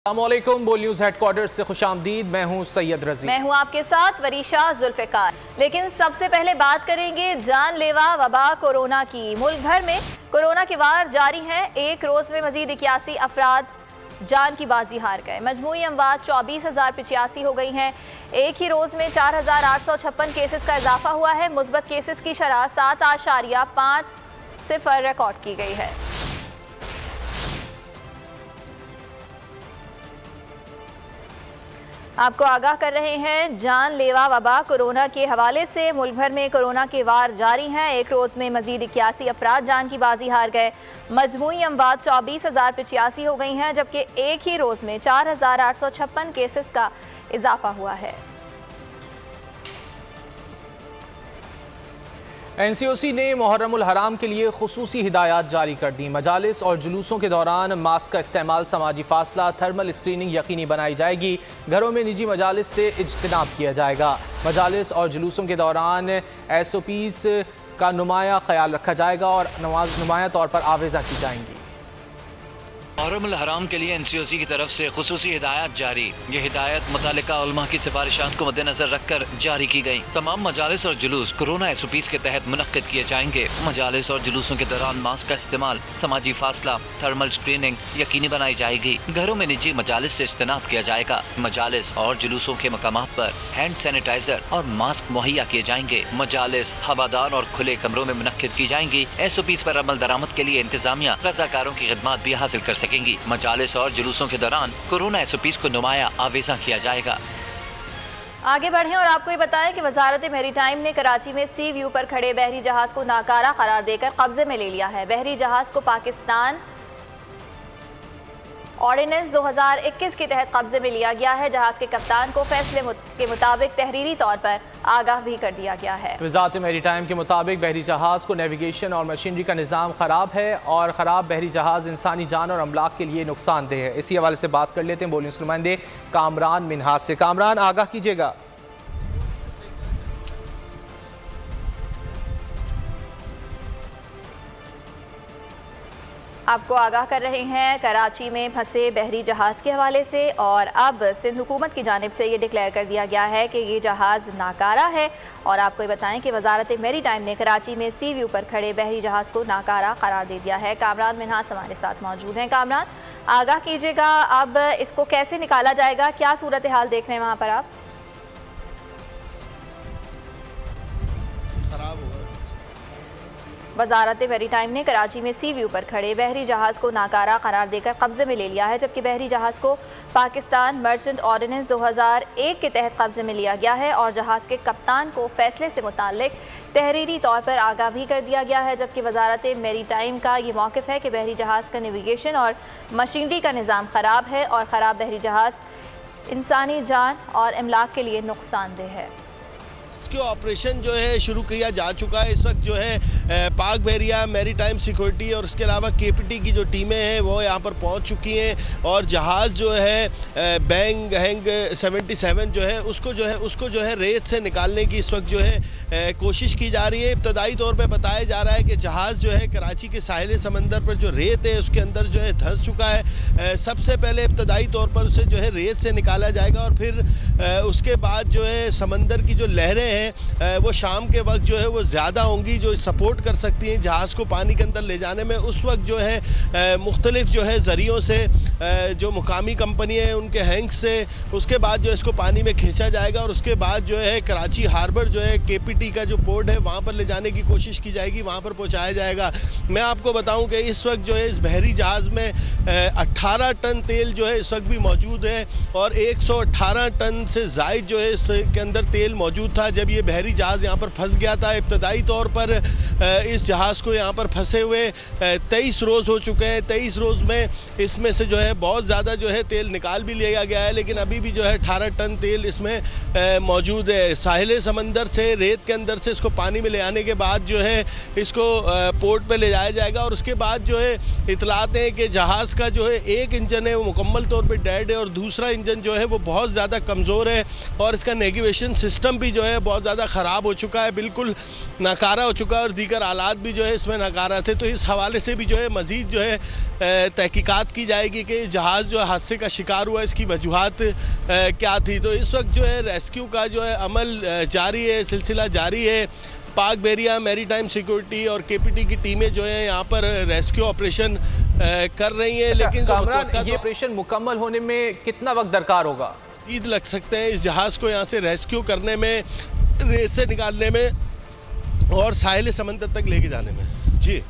अस्सलामुअलैकुम, बोल news headquarter से खुशामदीद। मैं हूं सैयद रजी। मैं हूं आपके साथ वरीशा जुल्फ़िकार। लेकिन सबसे पहले बात करेंगे जानलेवा वबा कोरोना की। मुल्क भर में कोरोना के वार जारी हैं। एक रोज में मजीद 81 अफराद जान की बाजी हार गए। मजमूई अमवात 24,085 हो गई हैं। एक ही रोज में 4,856 केसेस का इजाफा हुआ है। मुस्बत केसेस की शरह 7.50 रिकॉर्ड की गई है। आपको आगाह कर रहे हैं जानलेवा वबा कोरोना के हवाले से। मुल्क भर में कोरोना के वार जारी हैं। एक रोज़ में मजीद 81 अफराद जान की बाजी हार गए। मजमूई अमवात 24,085 हो गई हैं, जबकि एक ही रोज़ में 4,856 केसेस का इजाफा हुआ है। NCOC ने मुहर्रमुल हराम के लिए खुसूसी हिदायत जारी कर दी। मजालिस और जुलूसों के दौरान मास्क का इस्तेमाल, समाजी फासला, थर्मल स्क्रीनिंग यकीनी बनाई जाएगी। घरों में निजी मजालिस से इज्तिनाब किया जाएगा। मजालिस और जुलूसों के दौरान SOPs का नुमाया ख्याल रखा जाएगा और नुमाया तौर पर आवेज़ा की जाएंगी। मुहर्रमुल हराम के लिए NCOC की तरफ से खुसूसी हिदायत जारी। ये हिदायत मुतालिका उलमा की सिफारिशात को मद्देनजर रखकर जारी की गई। तमाम मजालिस और जुलूस कोरोना SOPs के तहत मुनक्किद किए जाएंगे। मजालिस और जुलूसों के दौरान मास्क का इस्तेमाल, समाजी फासला, थर्मल स्क्रीनिंग यकीनी बनाई जाएगी। घरों में निजी मजालिस से इज्तिनाब किया जाएगा। मजालिस और जुलूसों के मकामात पर हैंड सैनिटाइजर और मास्क मुहैया किए जाएंगे। मजालिस हवादार और खुले कमरों में मुनक्किद की जाएंगी। SOPs पर अमल दरामद के लिए इंतजामिया रज़ाकारों की खिदमत भी हासिल कर सकेंगी। मजालिस और जुलूसों के दौरान कोरोना SOPs को नुमाया आवेज़ा किया जाएगा। आगे बढ़ें और आपको ये बताएं कि वजारत मैरीटाइम ने कराची में सी व्यू पर खड़े बहरी जहाज को नाकारा करार देकर कब्जे में ले लिया है। बहरी जहाज को पाकिस्तान ऑर्डिनेंस 2021 के तहत कब्जे में लिया गया है। जहाज के कप्तान को फैसले के मुताबिक तहरीरी तौर पर आगाह भी कर दिया गया है। वजारत मैरीटाइम के मुताबिक बहरी जहाज को नेविगेशन और मशीनरी का निज़ाम ख़राब है और ख़राब बहरी जहाज इंसानी जान और अमलाक के लिए नुकसानदेह है। इसी हवाले से बात कर लेते हैं बोल न्यूज़ नुमाइंदे कामरान मिन्हाज से। कामरान, आगाह कीजिएगा। आपको आगाह कर रहे हैं कराची में फंसे बहरी जहाज़ के हवाले से। और अब सिंध हुकूमत की जानिब से ये डिक्लेयर कर दिया गया है कि ये जहाज़ नाकारा है। और आपको ये बताएं कि वजारत मैरीटाइम ने कराची में सी व्यू पर खड़े बहरी जहाज़ को नाकारा करार दे दिया है। कामरान मिन्हाज हमारे साथ मौजूद हैं। कामरान, आगाह कीजिएगा, अब इसको कैसे निकाला जाएगा, क्या सूरत हाल देख रहे हैं वहाँ पर आप? वजारत मैरीटाइम ने कराची में सी व्यू पर खड़े बहरी जहाज़ को नाकारा करार देकर कब्जे में ले लिया है, जबकि बहरी जहाज़ को पाकिस्तान मर्चेंट ऑर्डिनेंस 2001 के तहत कब्जे में लिया गया है और जहाज़ के कप्तान को फैसले से मुताल्लिक तहरीरी तौर पर आगाह भी कर दिया गया है। जबकि वजारत मैरीटाइम का ये मौक़िफ़ है कि बहरी जहाज़ का नेविगेशन और मशीनरी का निज़ाम ख़राब है और ख़राब बहरी जहाज़ इंसानी जान और अमलाक के लिए नुकसानदेह है। इसके ऑपरेशन जो है शुरू किया जा चुका है। इस वक्त जो है पाक बहरिया मैरीटाइम सिक्योरिटी और उसके अलावा KPT की जो टीमें हैं वो यहाँ पर पहुँच चुकी हैं और जहाज़ जो है बैंग हैंग 77 जो है उसको जो है रेत से निकालने की इस वक्त जो है कोशिश की जा रही है। इब्तदाई तौर पे बताया जा रहा है कि जहाज़ जो है कराची के साहिल समंदर पर जो रेत है उसके अंदर जो है धंस चुका है। सबसे पहले इब्तदाई तौर पर उसे जो है रेत से निकाला जाएगा और फिर उसके बाद जो है समंदर की जो लहरें हैं वो शाम के वक्त जो है वो ज़्यादा होंगी, जो सपोर्ट कर सकती हैं जहाज़ को पानी के अंदर ले जाने में। उस वक्त जो है मुख्तलिफ जो है ज़रियों से जो मुकामी कंपनी है उनके हैंग से उसके बाद जो इसको पानी में खींचा जाएगा और उसके बाद जो है कराची हार्बर जो है KPT का जो पोर्ट है वहाँ पर ले जाने की कोशिश की जाएगी, वहाँ पर पहुँचाया जाएगा। मैं आपको बताऊँ कि इस वक्त जो है इस बहरी जहाज़ में 18 टन तेल जो है इस वक्त भी मौजूद है और 118 टन से ज़ायद जो है इसके अंदर तेल मौजूद था जब ये बहरी जहाज़ यहाँ पर फंस गया था। इब्तदाई तौर पर इस जहाज़ को यहाँ पर फंसे हुए 23 रोज़ हो चुके हैं। 23 रोज़ में इसमें से जो है बहुत ज़्यादा जो है तेल निकाल भी लिया गया है, लेकिन अभी भी जो है 18 टन तेल इसमें मौजूद है। साहिल समंदर से रेत के अंदर से इसको पानी में ले आने के बाद जो है इसको पोर्ट पे ले जाया जाएगा और उसके बाद जो है इतलात हैं कि जहाज़ का जो है एक इंजन है वो मुकम्मल तौर पे डेड है और दूसरा इंजन जो है वो बहुत ज़्यादा कमज़ोर है और इसका नेविगेशन सिस्टम भी जो है बहुत ज़्यादा ख़राब हो चुका है, बिल्कुल नाकारा हो चुका है और दीगर आलात भी जो है इसमें नाकारा थे। तो इस हवाले से भी जो है मज़ीद जो है तहकीकात की जाएगी कि जहाज़ जो हादसे का शिकार हुआ इसकी वजूहात क्या थी। तो इस वक्त जो है रेस्क्यू का जो है अमल जारी है, सिलसिला जारी है। पाक बहरिया मैरीटाइम सिक्योरिटी और KPT की टीमें जो है यहाँ पर रेस्क्यू ऑपरेशन कर रही हैं। लेकिन ये ऑपरेशन मुकम्मल होने में कितना वक्त दरकार होगा? मज़ीद लग सकते हैं इस जहाज़ को यहाँ से रेस्क्यू करने में, रेत से निकालने में और साहिल समंदर तक लेके जाने में। जी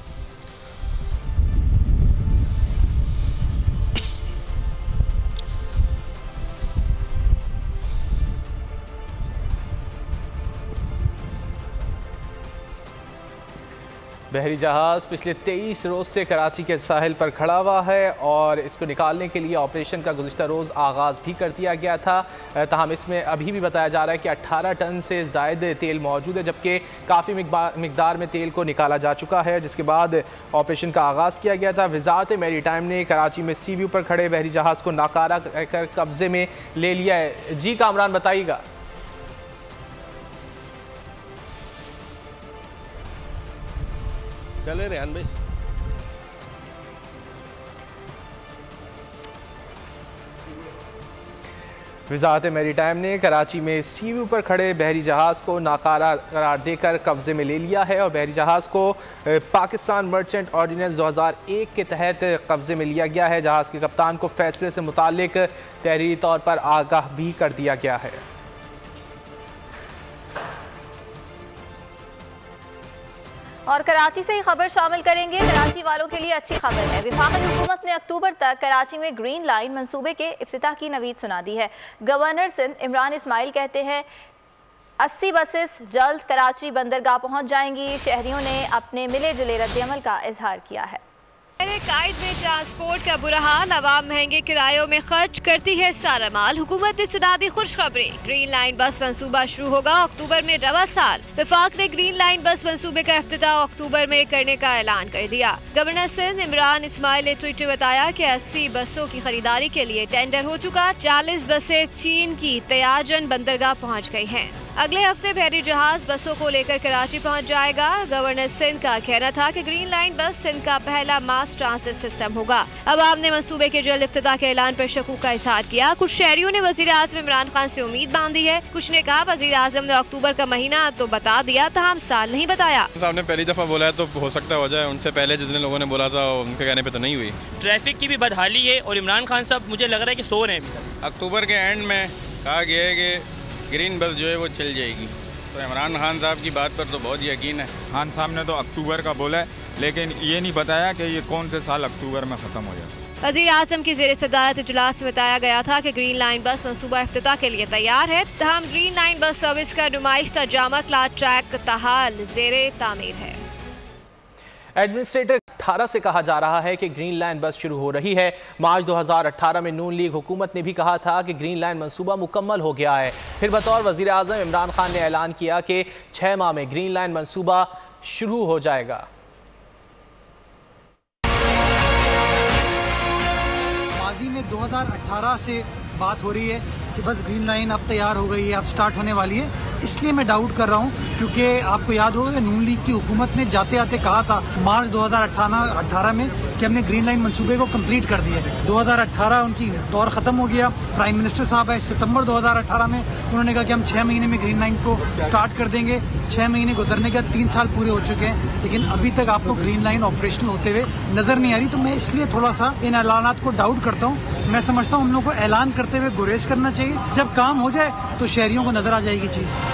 बहरी जहाज़ पिछले 23 रोज़ से कराची के साहिल पर खड़ा हुआ है और इसको निकालने के लिए ऑपरेशन का गुज़िश्ता रोज़ आगाज़ भी कर दिया गया था। ताहम इसमें अभी भी बताया जा रहा है कि 18 टन से ज़ायद तेल मौजूद है, जबकि काफ़ी मिकदार में तेल को निकाला जा चुका है, जिसके बाद ऑपरेशन का आगाज़ किया गया था। वज़ारत मैरीटाइम ने कराची में सी व्यू पर खड़े बहरी जहाज़ को नाकारा कर कब्ज़े में ले लिया है। जी कामरान बताइएगा। चले रेहान भाई। वज़ारत मैरीटाइम ने कराची में सी व्यू पर खड़े बहरी जहाज़ को नाकारा करार देकर कब्ज़े में ले लिया है और बहरी जहाज़ को पाकिस्तान मर्चेंट ऑर्डिनेंस 2001 के तहत कब्ज़े में लिया गया है। जहाज़ के कप्तान को फैसले से मुताल्लिक तहरीरी तौर पर आगाह भी कर दिया गया है। और कराची से ही खबर शामिल करेंगे। कराची वालों के लिए अच्छी खबर है। वफाकी हुकूमत ने अक्टूबर तक कराची में ग्रीन लाइन मंसूबे के इफ्तिताह की नवीद सुना दी है। गवर्नर सिंध इमरान इस्माइल कहते हैं 80 बसेस जल्द कराची बंदरगाह पहुंच जाएंगी। शहरियों ने अपने मिले जुले रद्द-ए-अमल का इजहार किया है। कायद में ट्रांसपोर्ट का बुरा हाल, आवाम महंगे किरायों में खर्च करती है सारा माल। हुकूमत ने सुना दी खुशखबरी, ग्रीन लाइन बस मंसूबा शुरू होगा अक्टूबर में रवा साल। वफाक ने ग्रीन लाइन बस मंसूबे का इफ्तिताह अक्टूबर में करने का ऐलान कर दिया। गवर्नर सिंध इमरान इस्माइल ने ट्वीट में बताया कि 80 बसों की खरीदारी के लिए टेंडर हो चुका। 40 बसें चीन की तयाजन बंदरगाह पहुँच गयी है। अगले हफ्ते बहरी जहाज बसों को लेकर कराची पहुंच जाएगा। गवर्नर सिंध का कहना था कि ग्रीन लाइन बस सिंध का पहला मास ट्रांसिट सिस्टम होगा। अवाम ने मंसूबे के जल्द इफ्तिताह के ऐलान पर शकूक का इजहार किया। कुछ शहरियों ने वजीर आज़म इमरान खान से उम्मीद बांधी है। कुछ ने कहा वजीर आज़म ने अक्टूबर का महीना तो बता दिया था, हम साल नहीं बताया। साहब ने पहली दफा बोला है तो हो सकता हो जाए, उनसे पहले जितने लोगों ने बोला था उनके कहने पे तो नहीं हुई। ट्रैफिक की भी बदहाली है और इमरान खान साहब मुझे लग रहा है कि सो रहे हैं। अक्टूबर के एंड में कहा गया है कि ग्रीन बस जो है वो चल जाएगी, तो इमरान खान साहब की बात पर तो बहुत यकीन है। खान साहब ने तो अक्टूबर का बोला है, लेकिन ये नहीं बताया कि ये कौन से साल अक्टूबर में ख़त्म हो जाए। वज़ीर आज़म की ज़ेर सदारत इजलास में बताया गया था कि ग्रीन लाइन बस मंसूबा इफ्तिताह के लिए तैयार है। तमाम ग्रीन लाइन बस सर्विस का नुमाइश जामा क्लास ट्रैक ताहाल ज़ेरे तामीर है। एडमिनिस्ट्रेटर 18 से कहा जा रहा है कि ग्रीन लाइन बस शुरू हो रही है। मार्च 2018 में नून लीग हुकूमत ने भी कहा था कि ग्रीन लाइन मंसूबा मुकम्मल हो गया है। फिर बतौर वज़ीर आज़म इमरान खान ने ऐलान किया कि 6 माह में ग्रीन लाइन मंसूबा शुरू हो जाएगा। माजी में 2018 से बात हो रही है कि बस ग्रीन लाइन अब तैयार हो गई है, अब स्टार्ट होने वाली है। इसलिए मैं डाउट कर रहा हूँ क्योंकि आपको याद होगा कि नून लीग की हुकूमत ने जाते आते कहा था मार्च 2018 में कि हमने ग्रीन लाइन मंसूबे को कंप्लीट कर दिया है। 2018 उनकी दौर ख़त्म हो गया। प्राइम मिनिस्टर साहब आए सितंबर 2018 में, उन्होंने कहा कि हम 6 महीने में ग्रीन लाइन को स्टार्ट कर देंगे। 6 महीने गुजरने के 3 साल पूरे हो चुके हैं, लेकिन अभी तक आपको ग्रीन लाइन ऑपरेशनल होते हुए नज़र नहीं आ रही। तो मैं इसलिए थोड़ा सा इन ऐलानात को डाउट करता हूँ। मैं समझता हूँ हम लोग को ऐलान करते हुए गुरेज करना चाहिए। जब काम हो जाए तो शहरियों को नज़र आ जाएगी चीज़।